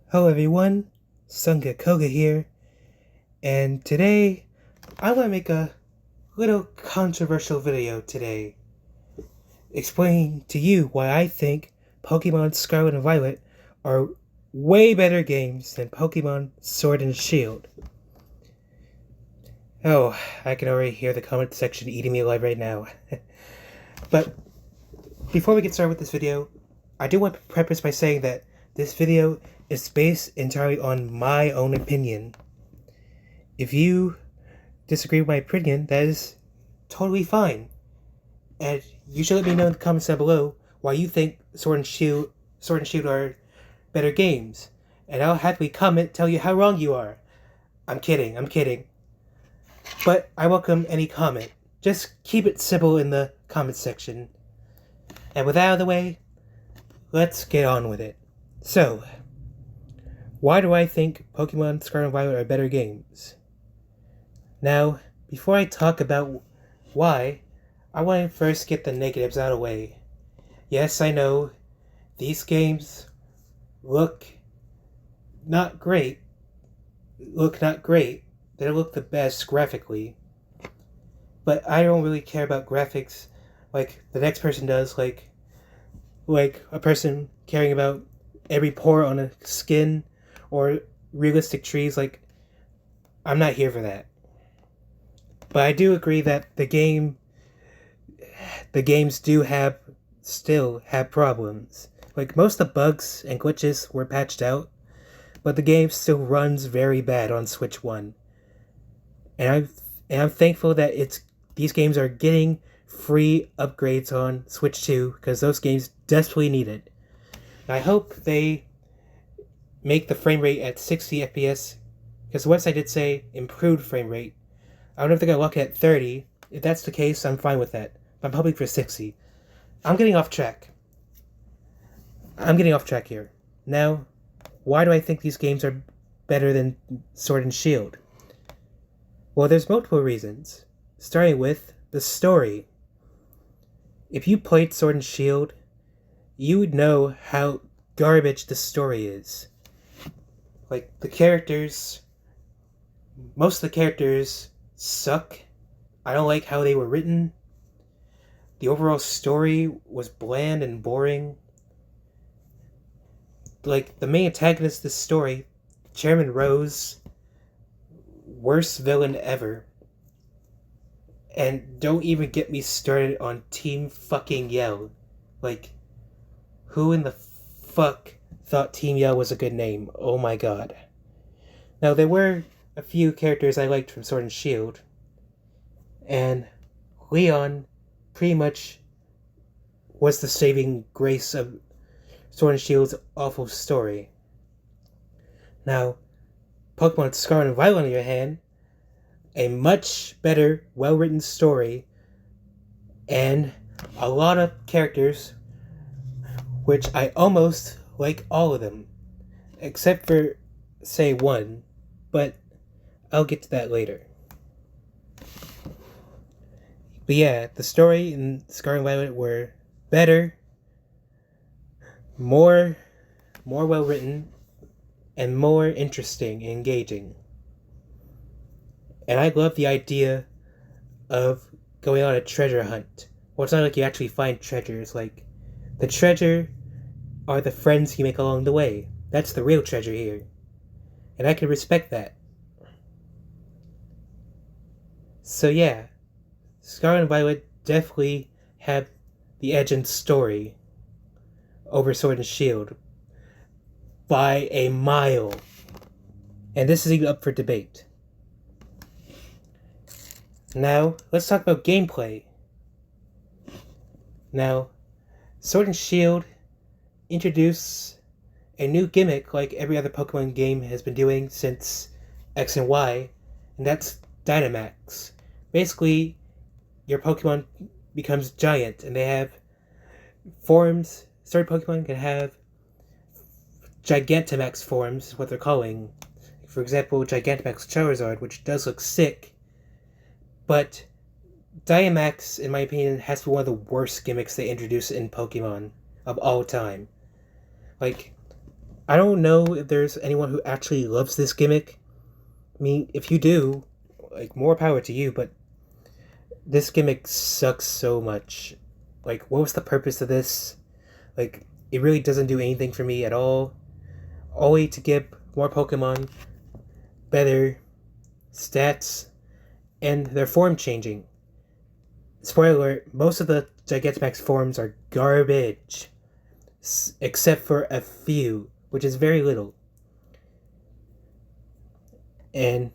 Hello everyone, Sunga Koga here, and today I want to make a little controversial video today, explaining to you why I think Pokemon Scarlet and Violet are way better games than Pokemon Sword and Shield. Oh, I can already hear the comment section eating me alive right now. But before we get started with this video, I do want to preface by saying that this video is based entirely on my own opinion. If you disagree with my opinion, that is totally fine. And you should let me know in the comments down below why you think Sword and Shield are better games. And I'll happily tell you how wrong you are. I'm kidding. But I welcome any comment. Just keep it simple in the comment section. And with that out of the way, let's get on with it. So, why do I think Pokemon Scarlet and Violet are better games? Now, before I talk about why, I want to first get the negatives out of the way. Yes, I know, these games look not great. They don't look the best graphically. But I don't really care about graphics like the next person does, like a person caring about every pore on a skin or realistic trees. Like, I'm not here for that. But I do agree that the games do still have problems. Like, most of the bugs and glitches were patched out, but the game still runs very bad on Switch 1. And I'm thankful that these games are getting free upgrades on Switch 2, because those games desperately need it. I hope they make the frame rate at 60 FPS, because the website did say improved frame rate. I don't know if they're going to lock it at 30. If that's the case, I'm fine with that. But I'm hoping for 60. I'm getting off track here. Now, why do I think these games are better than Sword and Shield? Well, there's multiple reasons, starting with the story. If you played Sword and Shield, you would know how garbage the story is. Like, most of the characters suck. I don't like how they were written. The overall story was bland and boring. Like, the main antagonist of this story, Chairman Rose, worst villain ever. And don't even get me started on Team fucking Yell. Like, who in the fuck thought Team Yell was a good name? Oh my god. Now, there were a few characters I liked from Sword and Shield, and Leon pretty much was the saving grace of Sword and Shield's awful story. Now, Pokemon Scarlet and Violet, on the other hand, a much better, well-written story, and a lot of characters, which I almost like all of them, except for, say, one, but I'll get to that later. But yeah, the story in Scarlet and Violet were better, more well-written, and more interesting and engaging. And I love the idea of going on a treasure hunt. Well, it's not like you actually find treasures. Like, the treasure are the friends you make along the way. That's the real treasure here. And I can respect that. So yeah, Scarlet and Violet definitely have the edge in story over Sword and Shield by a mile. And this is even up for debate. Now, let's talk about gameplay. Now, Sword and Shield introduce a new gimmick like every other Pokemon game has been doing since X and Y, and that's Dynamax. Basically, your Pokemon becomes giant, and they have forms. Certain Pokemon can have Gigantamax forms, is what they're calling. For example, Gigantamax Charizard, which does look sick, but Dynamax, in my opinion, has to be one of the worst gimmicks they introduce in Pokemon of all time. Like, I don't know if there's anyone who actually loves this gimmick. I mean, if you do, like, more power to you, but this gimmick sucks so much. Like, what was the purpose of this? Like, it really doesn't do anything for me at all. Only to give more Pokemon better stats and their form changing. Spoiler alert, most of the Gigantamax forms are garbage. Except for a few, which is very little. And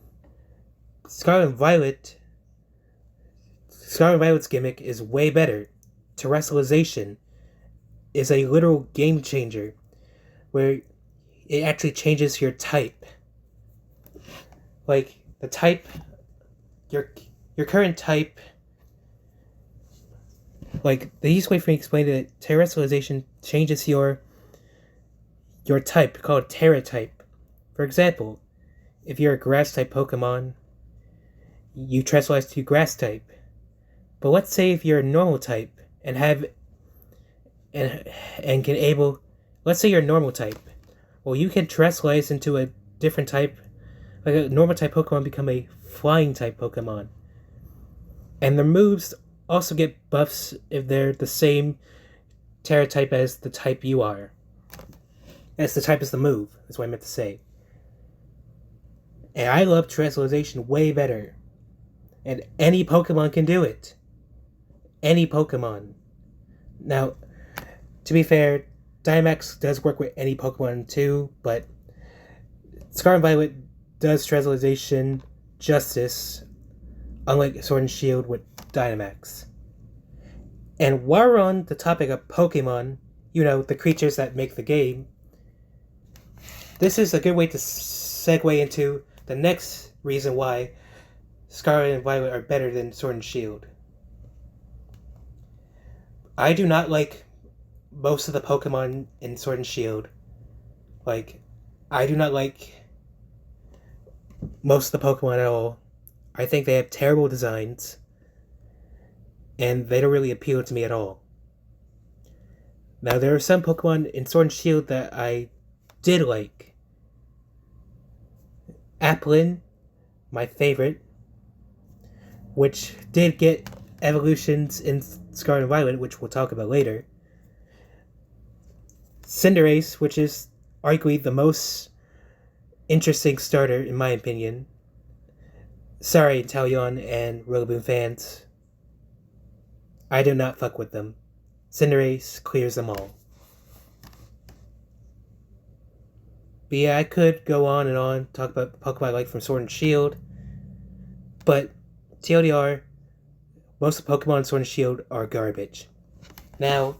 Scarlet Violet's gimmick is way better. Terrestrialization is a literal game changer, where it actually changes your type. Like, the type, your current type, like, the easiest way for me to explain it, terrestrialization changes your type, called Terra type. For example, if you're a grass-type Pokemon, you terrestrialize to grass-type. But let's say if you're a normal type and can able, let's say you're a normal type. Well, you can terrestrialize into a different type, like a normal type Pokemon become a flying type Pokemon. And their moves also get buffs if they're the same Terra type as the type you are. As the type is the move, is what I meant to say. And I love terrestrialization way better. And any Pokemon can do it. Any Pokemon. Now, to be fair, Dynamax does work with any Pokemon too, but Scarlet and Violet does terrestrialization justice, unlike Sword and Shield with Dynamax. And while we're on the topic of Pokemon, you know, the creatures that make the game, this is a good way to segue into the next reason why Scarlet and Violet are better than Sword and Shield. I do not like most of the Pokemon in Sword and Shield. Like, I do not like most of the Pokemon at all. I think they have terrible designs, and they don't really appeal to me at all. Now, there are some Pokemon in Sword and Shield that I did like. Applin, my favorite, which did get evolutions in Scarlet and Violet, which we'll talk about later. Cinderace, which is arguably the most interesting starter in my opinion. Sorry, Talion and Rillaboom fans. I do not fuck with them. Cinderace clears them all. But yeah, I could go on and on, talk about Pokemon I like from Sword and Shield. But TLDR, most of the Pokemon in Sword and Shield are garbage. Now,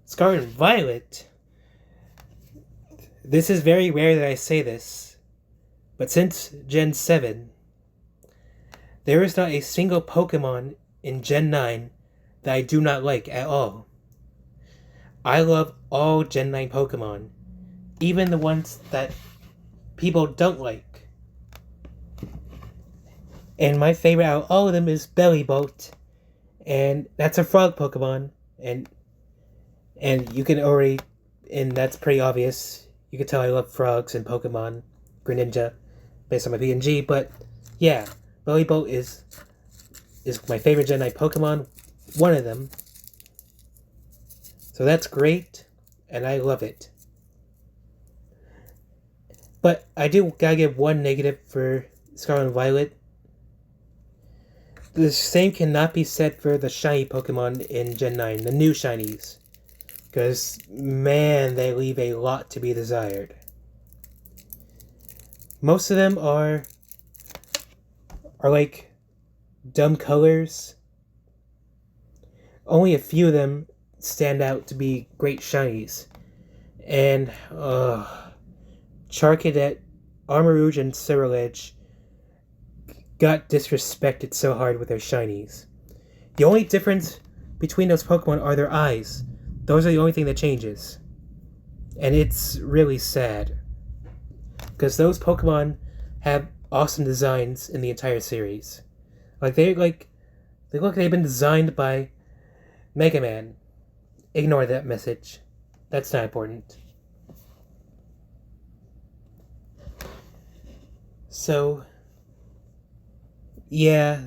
Scarlet and Violet, this is very rare that I say this, but since Gen 7, there is not a single Pokemon in Gen 9 that I do not like at all. I love all Gen 9 Pokemon, even the ones that people don't like. And my favorite out of all of them is Bellybolt, and that's a frog Pokemon, and you can already, and that's pretty obvious. You can tell I love frogs and Pokemon Greninja based on my PNG, but yeah, Bellybolt is my favorite Gen 9 Pokemon, one of them. So that's great, and I love it. But I do gotta give one negative for Scarlet and Violet. The same cannot be said for the shiny Pokemon in Gen 9, the new shinies. Because, man, they leave a lot to be desired. Most of them are like dumb colors. Only a few of them stand out to be great shinies. And, Charcadet, Armarouge, and Ceruledge got disrespected so hard with their shinies. The only difference between those Pokemon are their eyes. Those are the only thing that changes. And it's really sad. Because those Pokemon have awesome designs in the entire series. They look like they've been designed by Mega Man. Ignore that message. That's not important. So, yeah,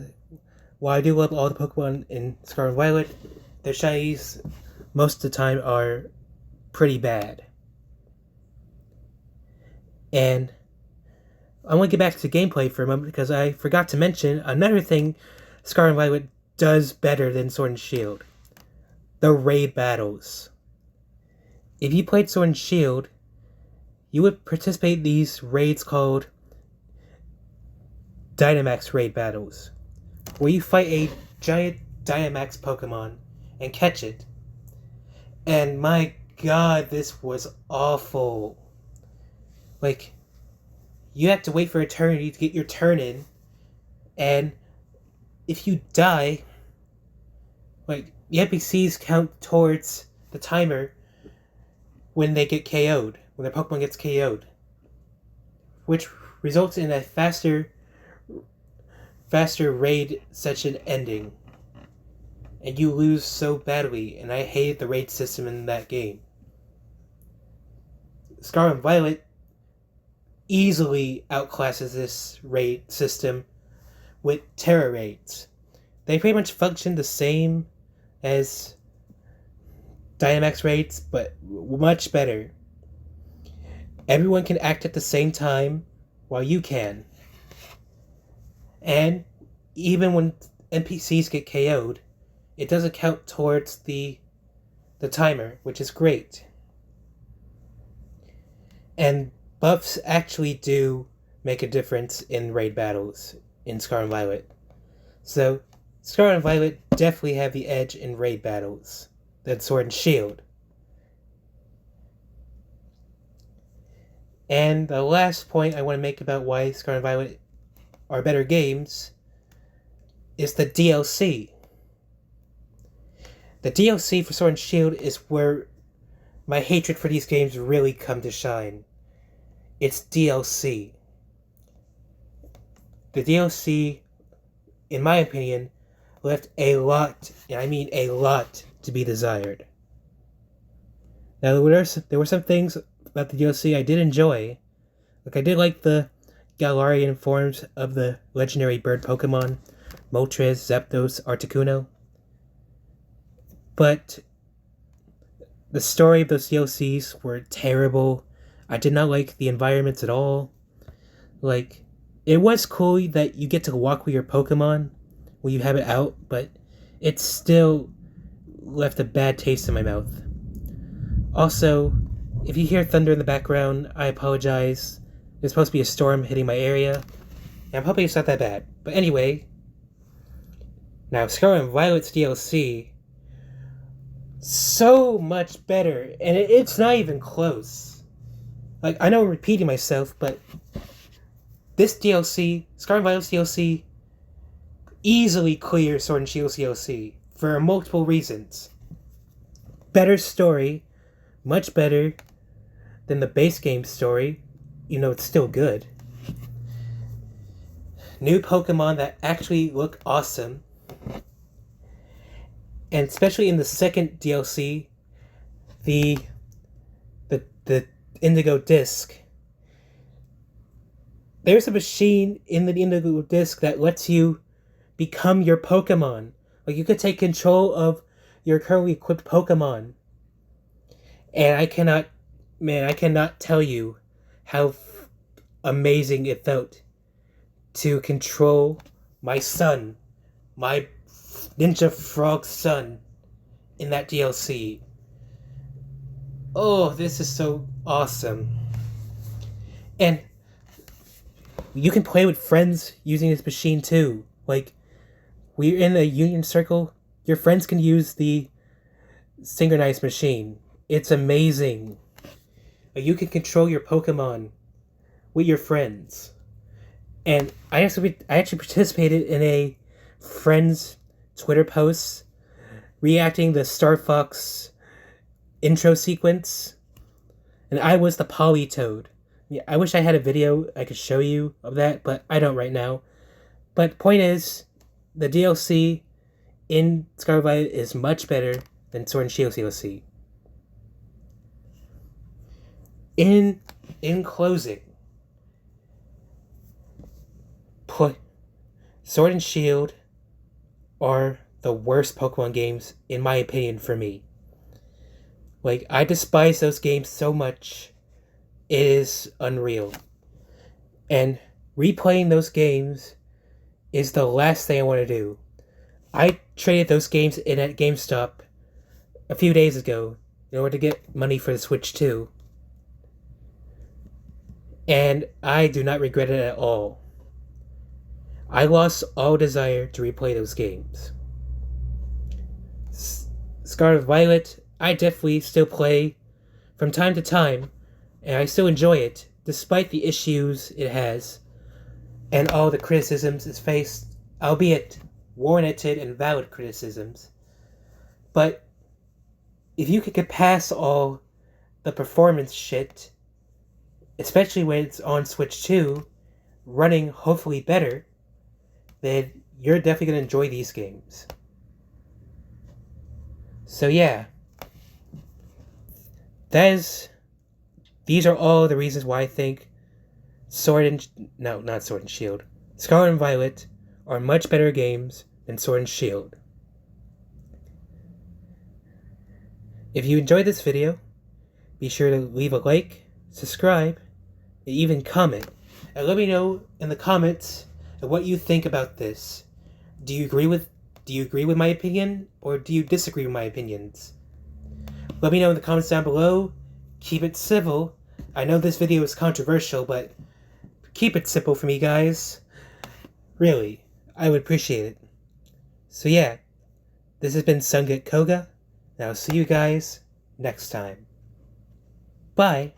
while I do love all the Pokemon in Scarlet Violet, their shinies most of the time are pretty bad. And I want to get back to gameplay for a moment because I forgot to mention another thing Scarlet Violet does better than Sword and Shield. The raid battles. If you played Sword and Shield, you would participate in these raids called Dynamax raid battles, where you fight a giant Dynamax Pokemon and catch it. And my god, this was awful. Like, you have to wait for eternity to get your turn in, and if you die, like, the NPCs count towards the timer when they get KO'd, when their Pokemon gets KO'd, which results in a faster raid session ending, and you lose so badly, and I hated the raid system in that game. Scarlet Violet easily outclasses this raid system with Terra raids. They pretty much function the same as Dynamax raids, but much better. Everyone can act at the same time while you can. And even when NPCs get KO'd, it doesn't count towards the timer, which is great. And buffs actually do make a difference in raid battles in Scarlet and Violet. So, Scarlet and Violet definitely have the edge in raid battles than Sword and Shield. And the last point I want to make about why Scarlet and Violet are better games is the DLC. The DLC for Sword and Shield is where my hatred for these games really come to shine. It's DLC. The DLC, in my opinion, left a lot, and I mean a lot, to be desired. Now, there were some things about the DLC I did enjoy. Like, I did like the Galarian forms of the legendary bird Pokemon, Moltres, Zapdos, Articuno. But the story of those DLCs were terrible. I did not like the environments at all. Like, it was cool that you get to walk with your Pokemon when you have it out, but it still left a bad taste in my mouth. Also, if you hear thunder in the background, I apologize. There's supposed to be a storm hitting my area, and I'm hoping it's not that bad. But anyway, now Scarlet and Violet's DLC, so much better, and it's not even close. Like, I know I'm repeating myself, but this DLC, Scarlet and Violet's DLC, easily clears Sword and Shield's DLC for multiple reasons. Better story, much better than the base game story. You know, it's still good. New Pokemon that actually look awesome. And especially in the second DLC, the Indigo Disc. There's a machine in the Indigo Disc that lets you become your Pokemon. Like, you could take control of your currently equipped Pokemon. And I cannot tell you how amazing it felt to control my son, my Ninja Frog son, in that DLC. Oh, this is so awesome. And you can play with friends using this machine too. Like, we're in a union circle, your friends can use the synchronized machine. It's amazing. You can control your Pokemon with your friends. And I actually participated in a friend's Twitter post reacting the Star Fox intro sequence, and I was the Politoed. Yeah, I wish I had a video I could show you of that, but I don't right now. But point is, the DLC in Scarlet Violet is much better than Sword and Shield DLC. In closing, Sword and Shield are the worst Pokemon games, in my opinion, for me. Like, I despise those games so much. It is unreal. And replaying those games is the last thing I want to do. I traded those games in at GameStop a few days ago in order to get money for the Switch 2. And I do not regret it at all. I lost all desire to replay those games. Scarlet Violet, I definitely still play from time to time, and I still enjoy it, despite the issues it has, and all the criticisms it's faced, albeit warranted and valid criticisms. But if you could get past all the performance shit, especially when it's on Switch 2, running hopefully better, then you're definitely going to enjoy these games. So yeah, these are all the reasons why I think Scarlet and Violet are much better games than Sword and Shield. If you enjoyed this video, be sure to leave a like, subscribe, and even comment. And let me know in the comments what you think about this. Do you agree with my opinion, or do you disagree with my opinions? Let me know in the comments down below. Keep it civil. I know this video is controversial, but keep it simple for me, guys. Really, I would appreciate it. So yeah, this has been Sunget Koga, and I'll see you guys next time. Bye!